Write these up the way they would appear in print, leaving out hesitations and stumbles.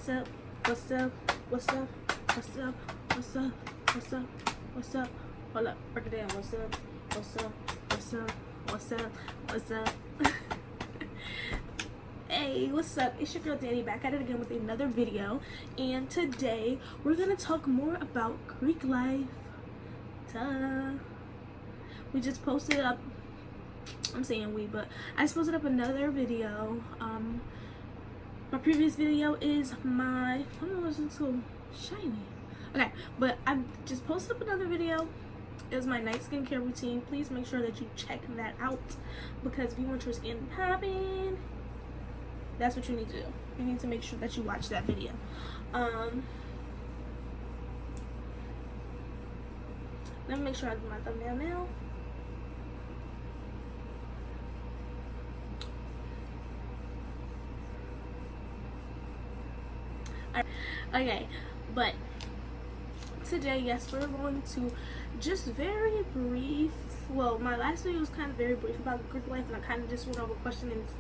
What's up? What's up? What's up? What's up? What's up? What's up? What's up? Hold up, break it down. What's up? What's up? What's up? What's up? What's up? Hey, what's up? It's your girl Danny, back at it again with another video, and today we're gonna talk more about Greek life. We just posted up, I'm saying we, but I just posted up another video. My previous video is my, I don't know, it's so shiny. Okay, but I just posted up another video. It was my night skincare routine. Please make sure that you check that out, because if you want your skin popping, that's what you need to do. You need to make sure that you watch that video. Let me make sure I do my thumbnail now. Okay, but today, yes, we're going to just very brief, well, my last video was kind of very brief about Greek life, and I kind of just went over questions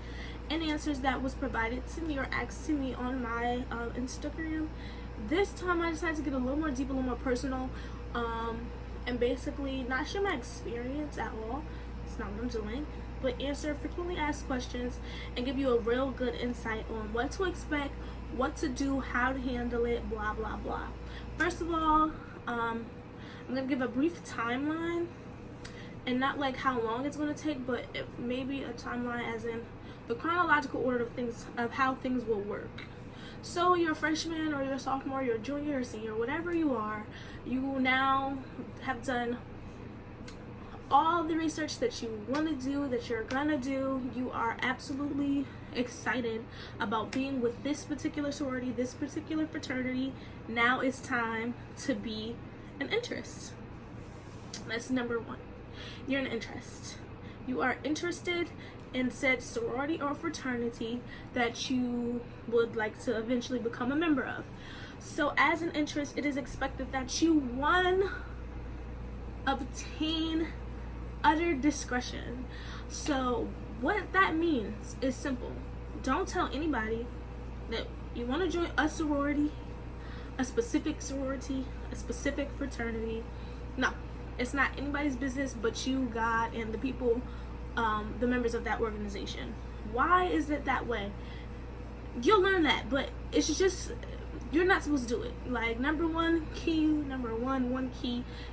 and answers that was provided to me or asked to me on my Instagram. This time I decided to get a little more deep, a little more personal, and basically not share my experience at all. It's not what I'm doing, but answer frequently asked questions and give you a real good insight on what to expect, what to do, how to handle it, blah blah blah. First of all, I'm gonna give a brief timeline, and not like how long it's gonna take, but maybe a timeline as in the chronological order of things, of how things will work. So you're a freshman or you're a sophomore, you're a junior or senior, whatever you are, you now have done all the research that you want to do, that you're gonna do. You are absolutely excited about being with this particular sorority, this particular fraternity. Now it's time to be an interest. That's number one. You're an interest. You are interested in said sorority or fraternity that you would like to eventually become a member of. So as an interest, it is expected that you, one, obtain utter discretion. So what that means is simple. Don't tell anybody that you want to join a sorority, a specific fraternity. No, it's not anybody's business but you, God, and the people, the members of that organization. Why is it that way? You'll learn that, but it's just, you're not supposed to do it. Like, number one key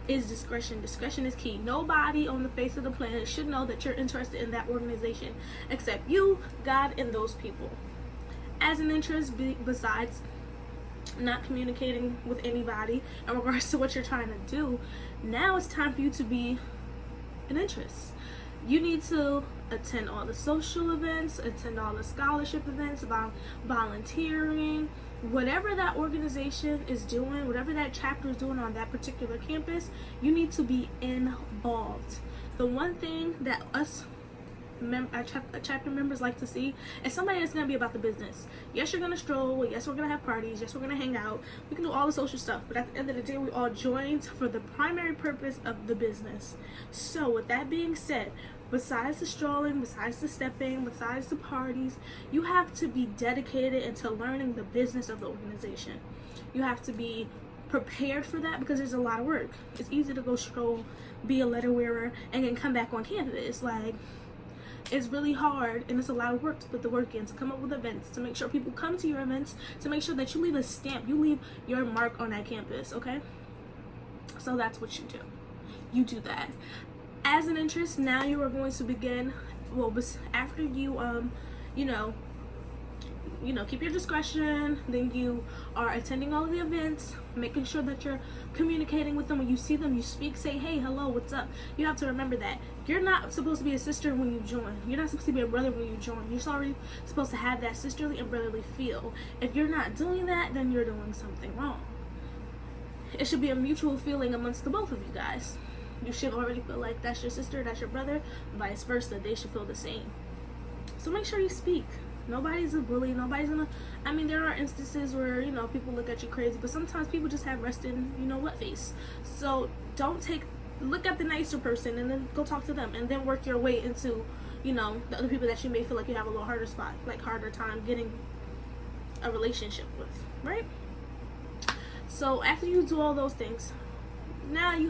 is discretion. Discretion is key. Nobody on the face of the planet should know that you're interested in that organization except you, God, and those people. As an interest, besides not communicating with anybody in regards to what you're trying to do, now it's time for you to be an interest. You need to attend all the social events, attend all the scholarship events, about volunteering, whatever that organization is doing, whatever that chapter is doing on that particular campus. You need to be involved. The one thing that us chapter members like to see is somebody that's going to be about the business. Yes, you're going to stroll. Yes, we're going to have parties. Yes, we're going to hang out. We can do all the social stuff. But at the end of the day, we all joined for the primary purpose of the business. So with that being said, besides the strolling, besides the stepping, besides the parties, you have to be dedicated into learning the business of the organization. You have to be prepared for that, because there's a lot of work. It's easy to go stroll, be a letter wearer, and then come back on campus. Like, it's really hard, and it's a lot of work to put the work in, to come up with events, to make sure people come to your events, to make sure that you leave a stamp, you leave your mark on that campus, okay? So that's what you do. You do that. As an interest, now you are going to begin, well, after you, keep your discretion, then you are attending all of the events, making sure that you're communicating with them. When you see them, you speak, say, hey, hello, what's up? You have to remember that you're not supposed to be a sister when you join. You're not supposed to be a brother when you join. You're already supposed to have that sisterly and brotherly feel. If you're not doing that, then you're doing something wrong. It should be a mutual feeling amongst the both of you guys. You should already feel like that's your sister, that's your brother, vice versa. They should feel the same. So make sure you speak. Nobody's a bully. Nobody's gonna, there are instances where, people look at you crazy, but sometimes people just have rested, what face. So don't look at the nicer person and then go talk to them, and then work your way into, the other people that you may feel like you have a little harder time getting a relationship with, right? So after you do all those things, now you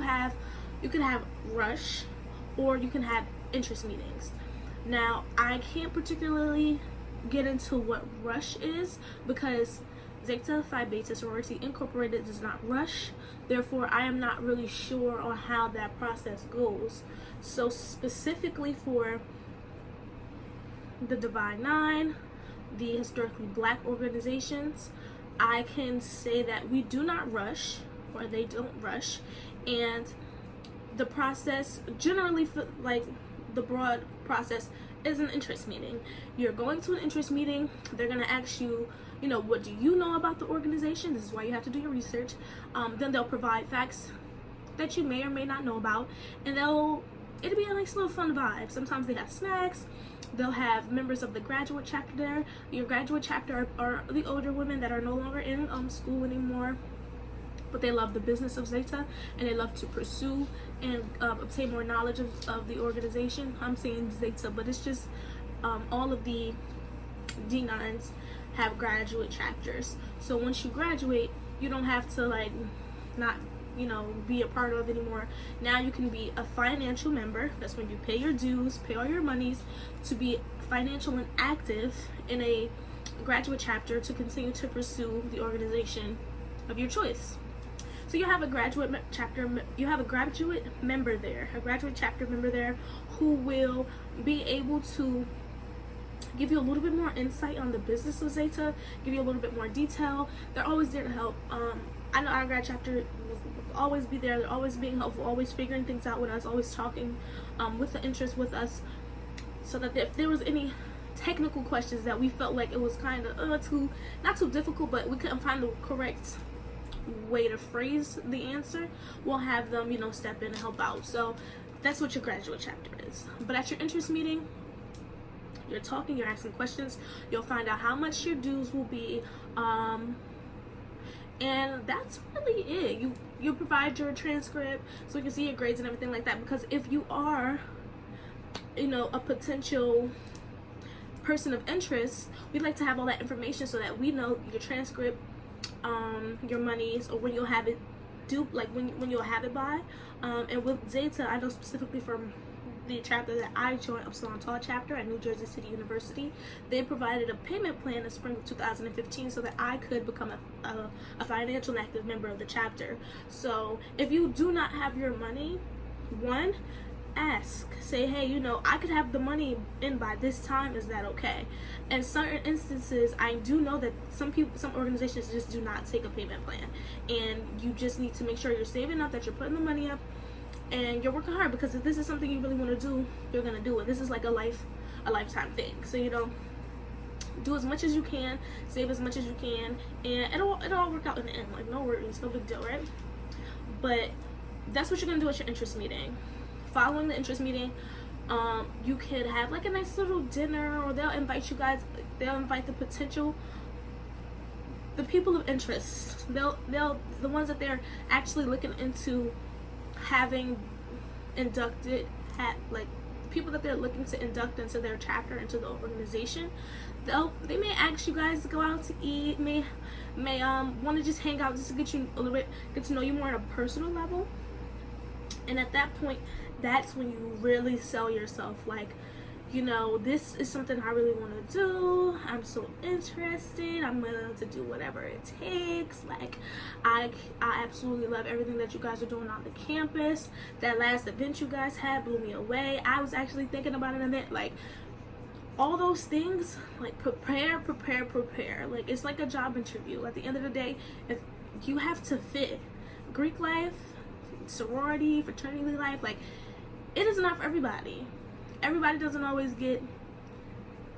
can have rush, or you can have interest meetings. Now, I can't particularly get into what rush is because Zeta Phi Beta Sorority Incorporated does not rush. Therefore, I am not really sure on how that process goes. So specifically for the Divine Nine, the historically black organizations, I can say that we do not rush, or they don't rush, and the process generally, like the broad process, is an interest meeting. You're going to an interest meeting. They're going to ask you, what do you know about the organization? This is why you have to do your research. Then they'll provide facts that you may or may not know about, and it'll be a nice little fun vibe. Sometimes they have snacks. They'll have members of the graduate chapter there. Your graduate chapter are the older women that are no longer in school anymore, but they love the business of Zeta, and they love to pursue and obtain more knowledge of the organization. I'm saying Zeta, but it's just all of the D9s have graduate chapters. So once you graduate, you don't have to not be a part of anymore. Now you can be a financial member. That's when you pay your dues, pay all your monies to be financial and active in a graduate chapter to continue to pursue the organization of your choice. So you have a graduate chapter, you have a graduate member there, a graduate chapter member there who will be able to give you a little bit more insight on the business of Zeta, give you a little bit more detail. They're always there to help. I know our grad chapter will always be there. They're always being helpful, always figuring things out with us, always talking with the interest with us, so that if there was any technical questions that we felt like it was kind of not too difficult, but we couldn't find the correct way to phrase the answer, we'll have them step in and help out. So that's what your graduate chapter is. But at your interest meeting, you're talking, you're asking questions, you'll find out how much your dues will be, and that's really it. You provide your transcript so we can see your grades and everything like that, because if you are a potential person of interest, we'd like to have all that information so that we know your transcript, your monies, or when you'll have it due, when you'll have it by. And with Zeta, I know specifically from the chapter that I joined, Untitled Chapter at New Jersey City University, they provided a payment plan in spring of 2015 so that I could become a financial and active member of the chapter. So if you do not have your money, one, ask, say, hey, I could have the money in by this time, is that okay? In certain instances, I do know that some organizations just do not take a payment plan, and you just need to make sure you're saving up, that you're putting the money up, and you're working hard, because if this is something you really want to do, you're gonna do it. This is like a lifetime thing. So do as much as you can, save as much as you can, and it'll all work out in the end. No worries, no big deal, right? But that's what you're gonna do at your interest meeting. Following the interest meeting, you could have a nice little dinner, or they'll invite you guys. They'll invite the people of interest. They'll the ones that they're actually looking into having inducted, people that they're looking to induct into their chapter, into the organization. They may ask you guys to go out to eat, may want to just hang out, just to get to know you more on a personal level. And at that point, that's when you really sell yourself. This is something I really want to do. I'm so interested. I'm willing to do whatever it takes. I absolutely love everything that you guys are doing on the campus. That last event you guys had blew me away. I was actually thinking about an event. All those things, prepare. It's like a job interview. At the end of the day, if you have to fit Greek life, sorority, fraternity life, it is not for everybody. Everybody doesn't always get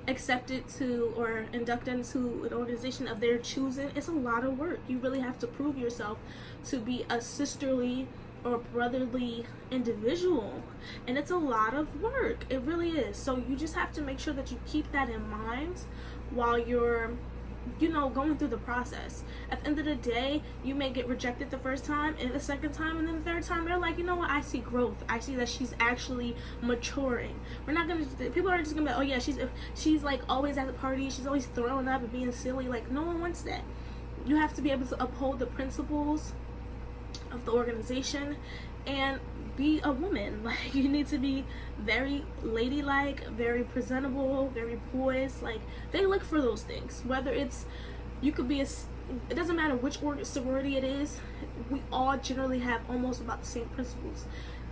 accepted to or inducted into an organization of their choosing. It's a lot of work. You really have to prove yourself to be a sisterly or brotherly individual, and it's a lot of work. It really is. So you just have to make sure that you keep that in mind while you're going through the process. At the end of the day, you may get rejected the first time, and the second time, and then the third time, they're like, you know what, I see growth. I see that she's actually maturing. People are just gonna be like, oh yeah, she's like always at the party, she's always throwing up and being silly. Like, no one wants that. You have to be able to uphold the principles of the organization and be a woman. Like, you need to be very ladylike, very presentable, very poised. Like, they look for those things. Whether it's, you could be it doesn't matter which sorority it is, we all generally have almost about the same principles.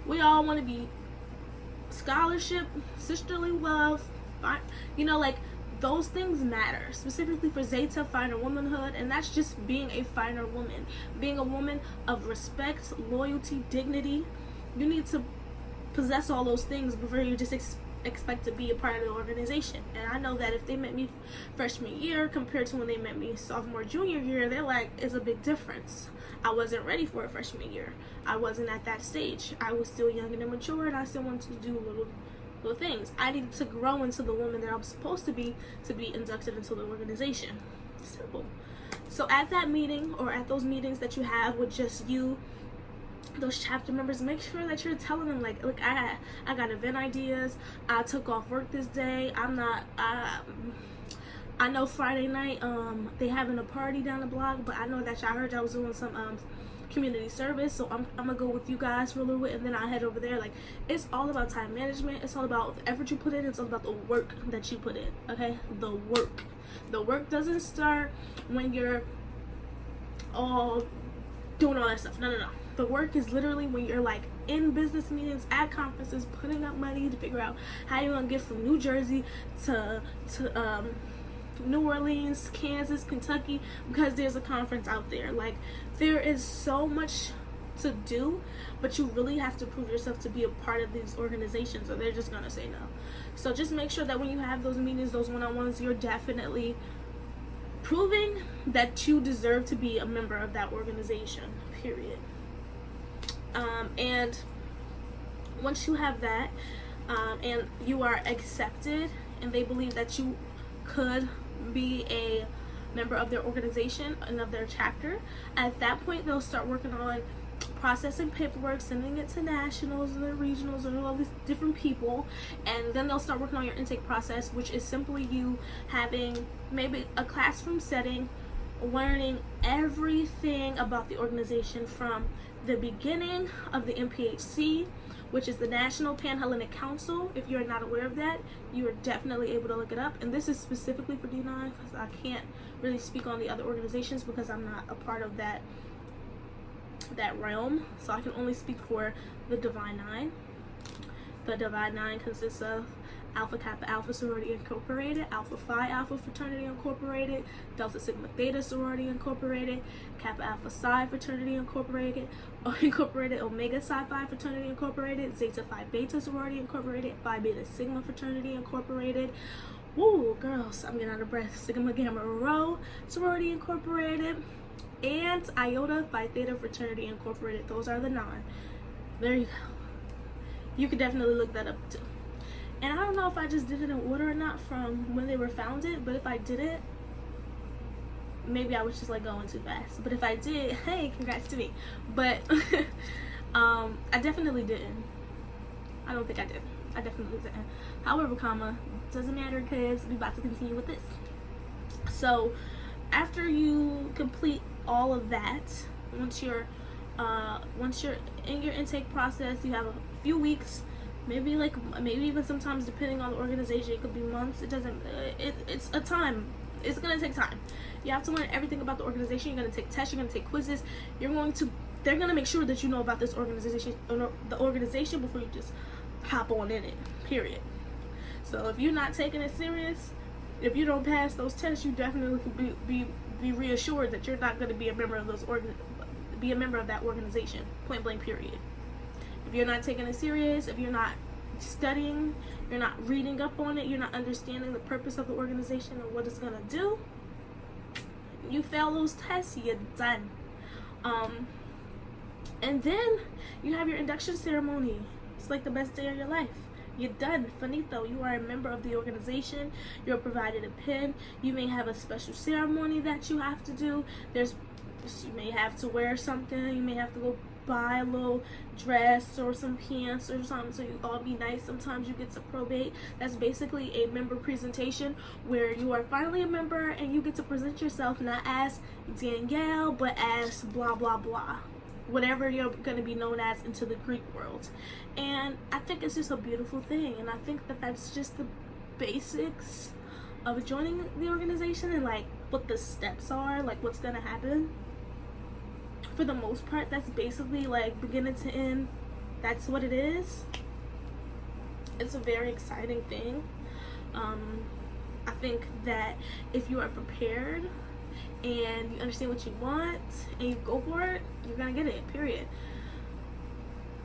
We all want to be scholarship, sisterly love, like, those things matter, specifically for Zeta, finer womanhood, and that's just being a finer woman, being a woman of respect, loyalty, dignity. You need to possess all those things before you just expect to be a part of the organization. And I know that if they met me freshman year compared to when they met me sophomore, junior year, they're like, it's a big difference. I wasn't ready for a freshman year. I wasn't at that stage. I was still young and immature, and I still wanted to do little things. I needed to grow into the woman that I was supposed to be inducted into the organization. Simple. So at that meeting, or at those meetings that you have with just you, those chapter members, make sure that you're telling them, like, look, I got event ideas. I took off work this day. I know Friday night they having a party down the block, but I know that y'all heard I was doing some community service, so I'm gonna go with you guys for a little bit, and then I'll head over there. Like, it's all about time management. It's all about the effort you put in. It's all about the work that you put in. Okay, the work doesn't start when you're all doing all that stuff. No. The work is literally when you're like in business meetings, at conferences, putting up money to figure out how you're gonna get from New Jersey to New Orleans, Kansas, Kentucky, because there's a conference out there. Like, there is so much to do, but you really have to prove yourself to be a part of these organizations, or they're just gonna say no. So just make sure that when you have those meetings, those one-on-ones, you're definitely proving that you deserve to be a member of that organization, period. And once you have that, and you are accepted, and they believe that you could be a member of their organization and of their chapter, at that point they'll start working on processing paperwork, sending it to nationals and the regionals and all these different people, and then they'll start working on your intake process, which is simply you having maybe a classroom setting, learning everything about the organization from the beginning of the NPHC, which is the National Pan-Hellenic Council. If you're not aware of that, you are definitely able to look it up. And this is specifically for D9, because I can't really speak on the other organizations because I'm not a part of that realm. So I can only speak for the Divine Nine. The Divine Nine consists of Alpha Kappa Alpha Sorority Incorporated, Alpha Phi Alpha Fraternity Incorporated, Delta Sigma Theta Sorority Incorporated, Kappa Alpha Psi Fraternity Incorporated, Omega Psi Phi Fraternity Incorporated, Zeta Phi Beta Sorority Incorporated, Phi Beta Sigma Fraternity Incorporated. Woo, girls, I'm getting out of breath. Sigma Gamma Rho Sorority Incorporated, and Iota Phi Theta Fraternity Incorporated. Those are the 9. There you go. You could definitely look that up too. And I don't know if I just did it in order or not from when they were founded, but if I did it, maybe I was just like going too fast. But if I did, hey, congrats to me. But I definitely didn't. I don't think I did. I definitely didn't. However, doesn't matter because we about to continue with this. So after you complete all of that, once you're in your intake process, you have a few weeks, maybe even sometimes, depending on the organization, it could be months. It doesn't, it's a time. It's gonna take time. You have to learn everything about the organization. You're gonna take tests, you're gonna take quizzes, they're gonna make sure that you know about this organization, the organization, before you just hop on in it, period. So if you're not taking it serious, if you don't pass those tests, you definitely can be reassured that you're not gonna be a member of that organization, point blank, period. If you're not taking it serious, if you're not studying, you're not reading up on it, you're not understanding the purpose of the organization and what it's gonna do, you fail those tests, you're done. And then you have your induction ceremony. It's like the best day of your life. You're done. Finito. You are a member of the organization. You're provided a pin. You may have a special ceremony that you have to do. You may have to wear something. You may have to go buy a little dress or some pants or something so you all be nice. Sometimes you get to probate. That's basically a member presentation where you are finally a member and you get to present yourself not as Danielle but as blah blah blah, whatever you're going to be known as into the Greek world. And I think it's just a beautiful thing, and I think that that's just the basics of joining the organization and like what the steps are, like what's going to happen. For the most part, that's basically like beginning to end. That's what it is. It's a very exciting thing. I think that if you are prepared and you understand what you want and you go for it, you're gonna get it, period.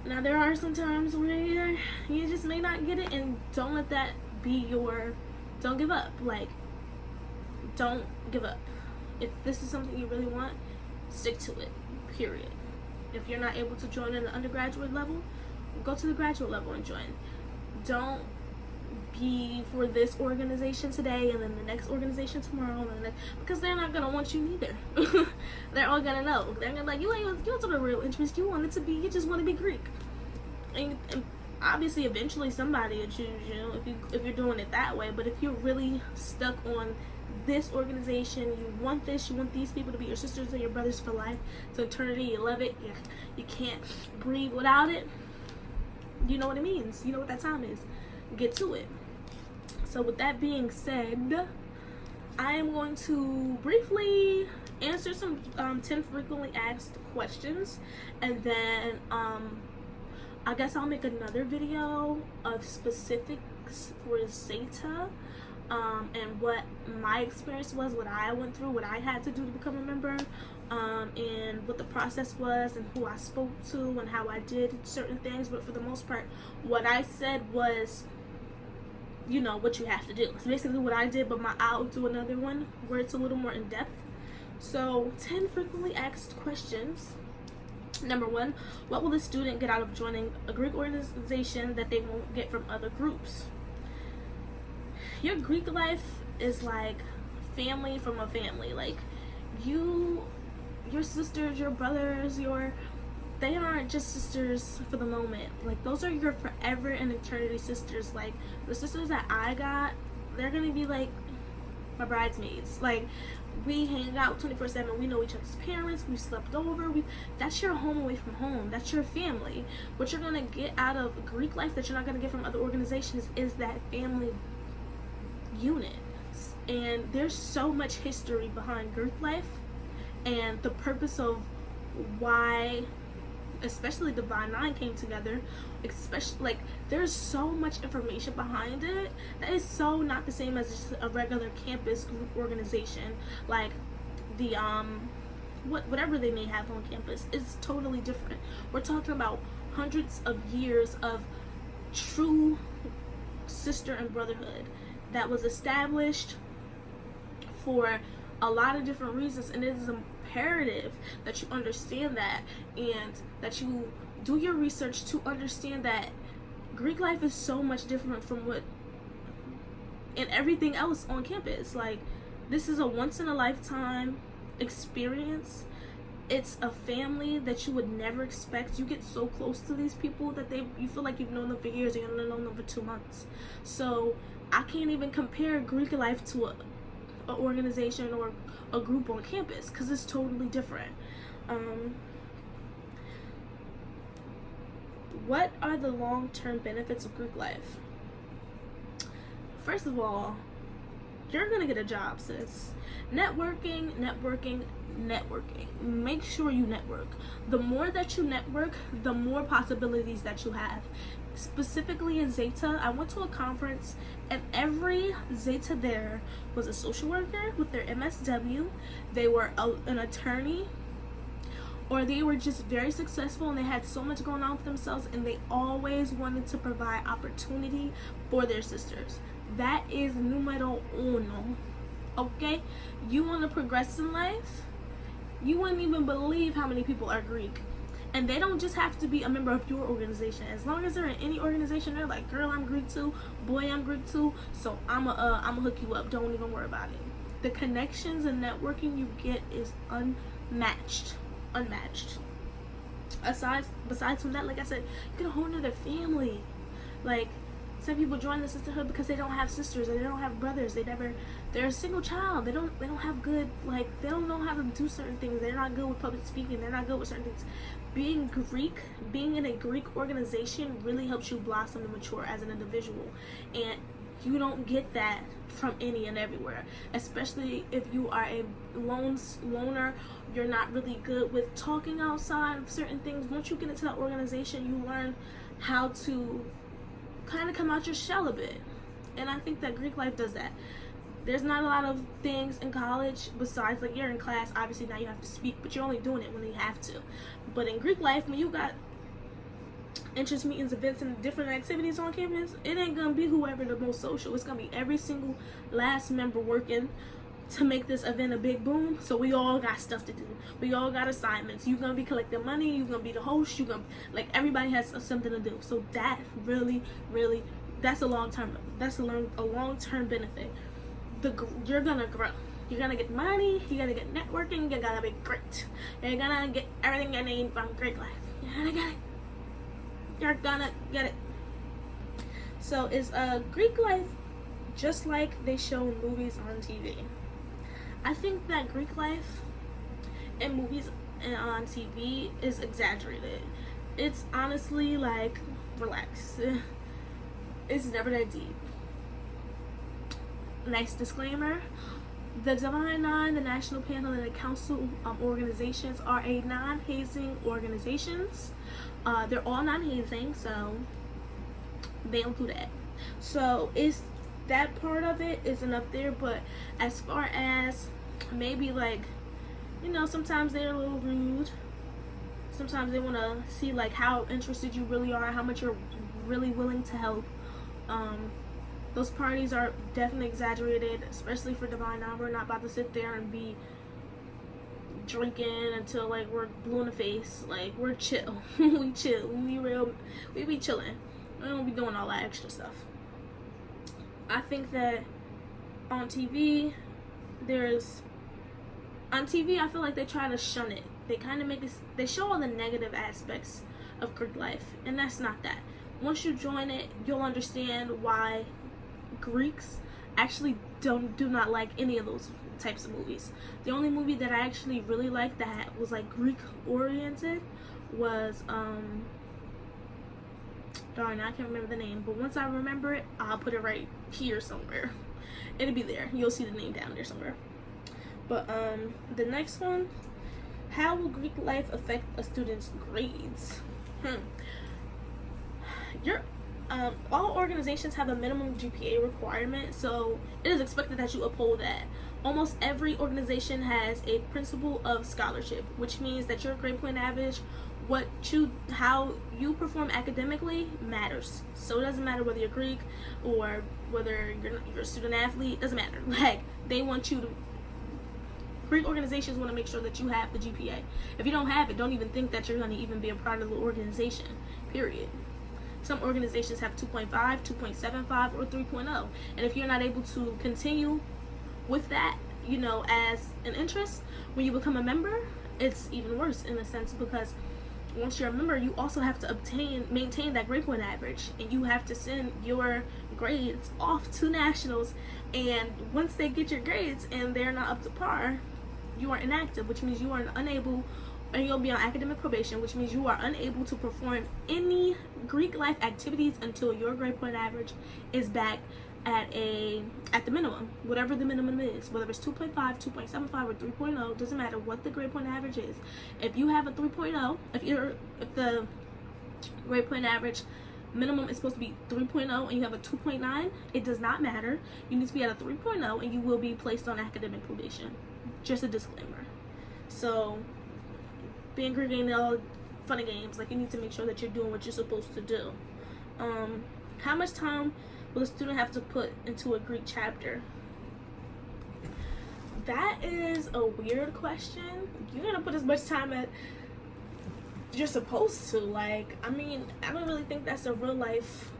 Now there are some times where you just may not get it, and don't let that be don't give up. Like, don't give up. If this is something you really want, stick to it, period. If you're not able to join in the undergraduate level, go to the graduate level and join. Don't be for this organization today and then the next organization tomorrow and the next, because they're not gonna want you neither. They're all gonna know. They're gonna be like, you don't have a real interest. You just want to be Greek. And obviously, eventually somebody will choose you if you're doing it that way. But if you're really stuck on this organization, you want this, you want these people to be your sisters and your brothers for life, to eternity, you love it, you can't breathe without it, you know what it means, you know what that time is, get to it. So with that being said, I am going to briefly answer some 10 frequently asked questions, and then I guess I'll make another video of specifics for Zeta, and what my experience was, what I went through, what I had to do to become a member, and what the process was, and who I spoke to, and how I did certain things. But for the most part, what I said was, what you have to do. It's basically what I did, but I'll do another one where it's a little more in depth. So 10 frequently asked questions. Number 1, what will a student get out of joining a Greek organization that they won't get from other groups? Your Greek life is like family from a family. Like, your sisters, your brothers, they aren't just sisters for the moment. Like, those are your forever and eternity sisters. Like, the sisters that I got, they're gonna be like my bridesmaids. Like, we hang out 24/7. We know each other's parents. We slept over. That's your home away from home. That's your family. What you're gonna get out of Greek life that you're not gonna get from other organizations is that family unit. And there's so much history behind Greek life, and the purpose of why especially Divine Nine came together, especially, like, there's so much information behind it that is so not the same as just a regular campus group organization. Like, the whatever they may have on campus is totally different. We're talking about hundreds of years of true sister and brotherhood that was established for a lot of different reasons, and it is imperative that you understand that, and that you do your research to understand that Greek life is so much different from what and everything else on campus. Like, this is a once in a lifetime experience. It's a family that you would never expect. You get so close to these people that you feel like you've known them for years and you've known them for 2 months. So I can't even compare Greek life to an organization or a group on campus, because it's totally different. What are the long-term benefits of Greek life? First of all, you're gonna get a job, sis. Networking. Make sure you network. The more that you network, the more possibilities that you have. Specifically in Zeta, I went to a conference, and every Zeta there was a social worker with their MSW. They were an attorney, or they were just very successful and they had so much going on with themselves, and they always wanted to provide opportunity for their sisters. That is numero uno. Okay? You want to progress in life? You wouldn't even believe how many people are Greek. And they don't just have to be a member of your organization. As long as they're in any organization, they're like, girl, I'm Greek too, boy, I'm Greek too, so I'm a hook you up. Don't even worry about it. The connections and networking you get is unmatched. Besides from that, like I said, you get a whole nother family. Like, some people join the sisterhood because they don't have sisters or they don't have brothers. They're a single child. They don't have good, like, they don't know how to do certain things. They're not good with public speaking. They're not good with certain things. Being in a Greek organization really helps you blossom and mature as an individual. And you don't get that from any and everywhere, especially if you are a loner. You're not really good with talking outside of certain things. Once you get into that organization, you learn how to kind of come out your shell a bit. And I think that Greek life does that. There's not a lot of things in college besides, like, you're in class, obviously now you have to speak, but you're only doing it when you have to. But in Greek life, when you got interest meetings, events, and different activities on campus, it ain't gonna be whoever the most social. It's gonna be every single last member working to make this event a big boom. So we all got stuff to do. We all got assignments. You're gonna be collecting money. You're gonna be the host. Like, everybody has something to do. So that really, that's a long-term benefit. You're gonna grow. You're gonna get money. You're gonna get networking. You're gonna be great. You're gonna get everything you need from Greek life. You're gonna get it. So is Greek life just like they show in movies on TV? I think that Greek life in movies and on TV is exaggerated. It's honestly, like, relax. It's never that deep. Nice disclaimer. The Divine Nine, the National Panel, and the Council organizations are a non-hazing organizations. They're all non-hazing, so they don't do that. So it's that part of it isn't up there, but as far as maybe, like, you know, sometimes they're a little rude. Sometimes they want to see, like, how interested you really are, how much you're really willing to help. Those parties are definitely exaggerated, especially for Divine Nine. We're not about to sit there and be drinking until, like, we're blue in the face. Like, we're chill. We chill. We be chilling. We don't be doing all that extra stuff. I think that on TV, I feel like they try to shun it. They kind of they show all the negative aspects of Greek life, and that's not that. Once you join it, you'll understand why Greeks actually do not like any of those types of movies. The only movie that I actually really liked that was, like, Greek oriented was darn, I can't remember the name, but once I remember it, I'll put it right here somewhere. It'll be there. You'll see the name down there somewhere. But the next one, how will Greek life affect a student's grades? All organizations have a minimum GPA requirement, so it is expected that you uphold that. Almost every organization has a principle of scholarship, which means that your grade point average, how you perform academically, matters. So it doesn't matter whether you're Greek or whether you're a student athlete. It doesn't matter. Like, they want you to. Greek organizations want to make sure that you have the GPA. If you don't have it, don't even think that you're going to even be a part of the organization. Period. Some organizations have 2.5, 2.75, or 3.0. And if you're not able to continue with that, you know, as an interest, when you become a member, it's even worse in a sense, because once you're a member, you also have to maintain that grade point average, and you have to send your grades off to nationals. And once they get your grades and they're not up to par, you are inactive, which means you are unable, and you'll be on academic probation, which means you are unable to perform any Greek life activities until your grade point average is back at the minimum, whatever the minimum is, whether it's 2.5, 2.75, or 3.0, doesn't matter what the grade point average is. If you have a 3.0, if the grade point average minimum is supposed to be 3.0 and you have a 2.9, it does not matter. You need to be at a 3.0 and you will be placed on academic probation. Just a disclaimer. So being Greek ain't all fun and games. Like, you need to make sure that you're doing what you're supposed to do. How much time will a student have to put into a Greek chapter? That is a weird question. You're gonna put as much time you're supposed to. Like, I mean, I don't really think that's a real life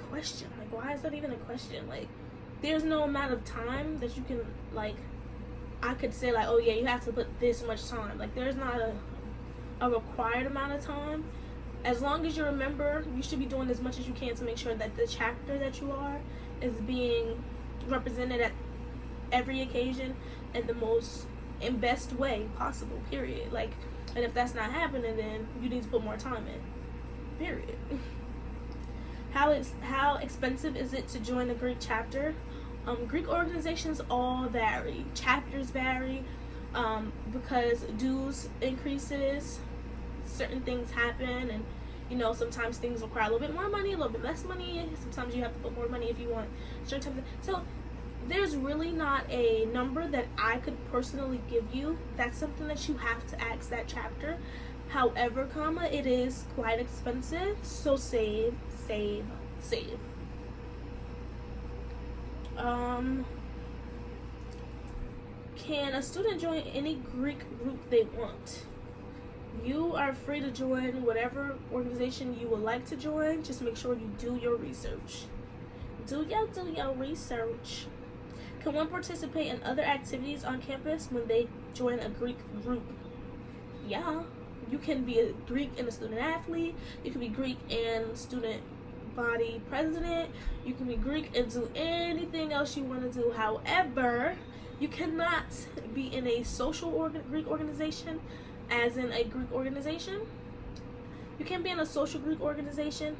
question. Like, why is that even a question? Like, there's no amount of time that you can, like, I could say, like, oh yeah, you have to put this much time. Like, there's not a required amount of time. As long as you're a member, you should be doing as much as you can to make sure that the chapter that you are is being represented at every occasion in the most and best way possible, period. Like, and if that's not happening, then you need to put more time in, period. How expensive is it to join a Greek chapter? Greek organizations all vary. Chapters vary because dues increases, certain things happen, and you know, sometimes things require a little bit more money, a little bit less money. Sometimes you have to put more money if you want certain types of, so there's really not a number that I could personally give you. That's something that you have to ask that chapter. However, it is quite expensive, so save. Can a student join any Greek group they want? You are free to join whatever organization you would like to join. Just make sure you do your research. Do your research. Can one participate in other activities on campus when they join a Greek group? Yeah. You can be a Greek and a student athlete. You can be Greek and student body president. You can be Greek and do anything else you want to do. However, you cannot be in a social Greek organization, as in a Greek organization. You can't be in a social Greek organization,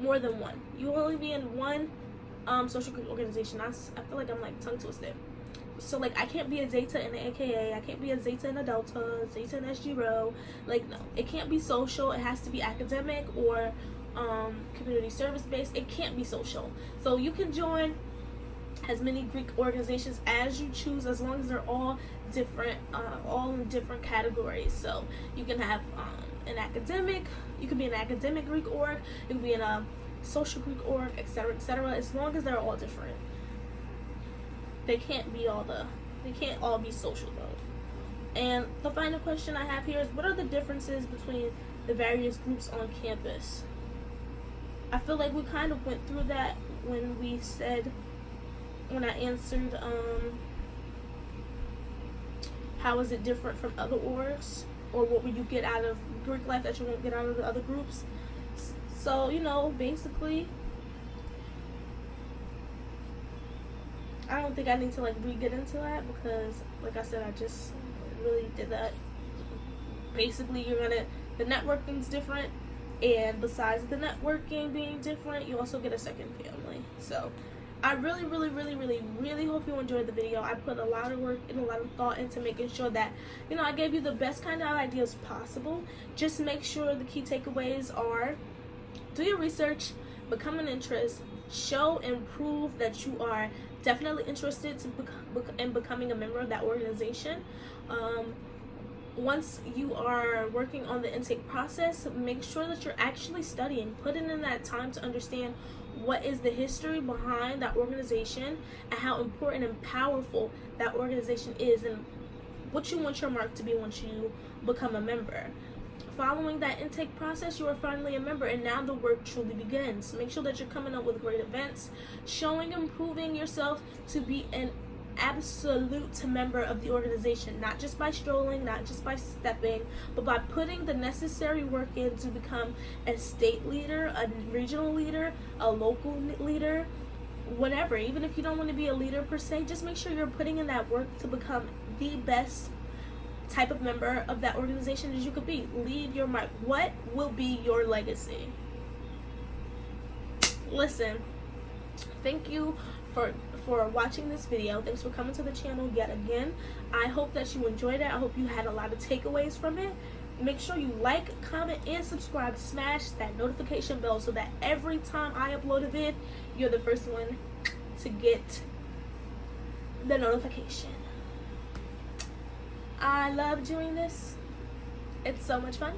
more than one. You only be in one social Greek organization. I feel like I'm like tongue twisted. So like, I can't be a Zeta in an AKA, I can't be a Zeta in a Delta, Zeta in SG Row. Like, no, it can't be social. It has to be academic or community service based. It can't be social. So you can join as many Greek organizations as you choose, as long as they're all different, all in different categories. So you can have an academic, you can be an academic Greek org, you can be in a social Greek org, etc., etc., as long as they're all different. They can't all be social though. And the final question I have here is, what are the differences between the various groups on campus? I feel like we kind of went through that when I answered how is it different from other orgs, or what would you get out of Greek life that you won't get out of the other groups. So, you know, basically, I don't think I need to like re-get into that, because like I said, I just really did that. Basically, the networking's different, and besides the networking being different, you also get a second family. So I really hope you enjoyed the video. I put a lot of work and a lot of thought into making sure that, you know, I gave you the best kind of ideas possible. Just make sure the key takeaways are: do your research, become an interest, show and prove that you are definitely interested in becoming a member of that organization. Once you are working on the intake process, make sure that you're actually studying. Put in that time to understand what is the history behind that organization and how important and powerful that organization is, and what you want your mark to be once you become a member. Following that intake process, you are finally a member, and now the work truly begins. Make sure that you're coming up with great events, showing and proving yourself to be an absolute member of the organization, not just by strolling, not just by stepping, but by putting the necessary work in to become a state leader, a regional leader, a local leader, whatever. Even if you don't want to be a leader per se, just make sure you're putting in that work to become the best type of member of that organization as you could be. Leave your mark. What will be your legacy? Listen, thank you for watching this video. Thanks for coming to the channel yet again. I hope that you enjoyed it. I hope you had a lot of takeaways from it. Make sure you like, comment, and subscribe. Smash that notification bell so that every time I upload a vid, you're the first one to get the notification. I love doing this. It's so much fun.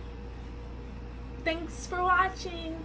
Thanks for watching.